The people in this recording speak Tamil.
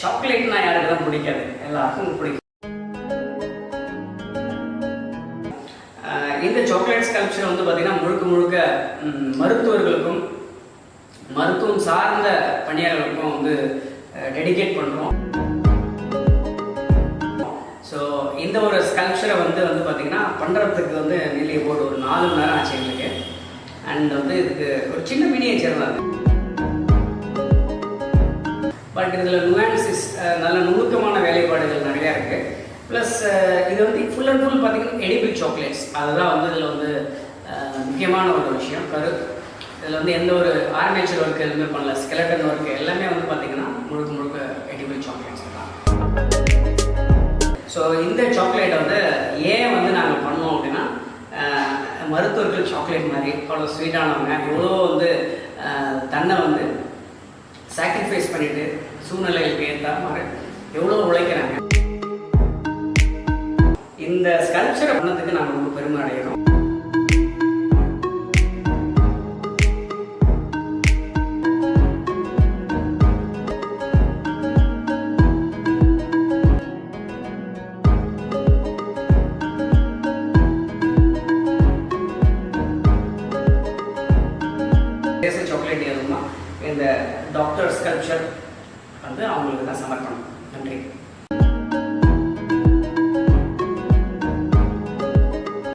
சாக்லேட்னா யாருக்கு தான் பிடிக்காது, எல்லாருக்கும் பிடிக்கும். இந்த சாக்லேட் ஸ்கல்ப்சர் வந்து பார்த்தீங்கன்னா முழுக்க முழுக்க மருத்துவர்களுக்கும் மருத்துவம் சார்ந்த பணியாளர்களுக்கும் வந்து டெடிகேட் பண்ணுறோம். ஸோ இந்த ஒரு ஸ்கல்ப்சரை வந்து பார்த்தீங்கன்னா பண்ணுறதுக்கு வந்து நிலையை போட்டு ஒரு 4 மணி நேரம் ஆச்சு எங்களுக்கு. அண்ட் வந்து இதுக்கு ஒரு சின்ன மினியேச்சர் தான். பட் இதில் நுவான்சஸ் நல்ல நுணுக்கமான வேலைப்பாடுகள் நிறையா இருக்குது. ப்ளஸ் இது வந்து ஃபுல் அண்ட் ஃபுல் பார்த்தீங்கன்னா எடிபிள் சாக்லேட்ஸ், அதுதான் வந்து இதில் வந்து முக்கியமான ஒரு விஷயம். இதில் வந்து எந்த ஒரு ஆர்மேச்சர் ஒர்க்கு எதுவுமே பண்ணல, ஸ்கெலட்டன் ஒர்க்கு எல்லாமே வந்து பார்த்தீங்கன்னா முழுக்க முழுக்க எடிபிள் சாக்லேட்ஸ் தான். ஸோ இந்த சாக்லேட்டை வந்து ஏன் வந்து நாங்கள் பண்ணோம் அப்படின்னா, மருத்துவர்கள் சாக்லேட் மாதிரி அவ்வளோ ஸ்வீட்டானவங்க எவ்வளோ வந்து தன்னை வந்து சாக்ரிஃபைஸ் பண்ணிவிட்டு சூழ்நிலைகளுக்கு ஏற்ற மாதிரி எவ்வளோ உழைக்கிறாங்க. இந்த ஸ்கல்ப்சரை பண்ணதுக்கு நாங்கள் ரொம்ப பெருமை அடைகிறோம். தேசிய சாக்லேட் எதுனா இந்த டாக்டர் ஸ்கல்ப்சர் வந்து அவங்களுக்கு தான் சமர்ப்பணம். நன்றி.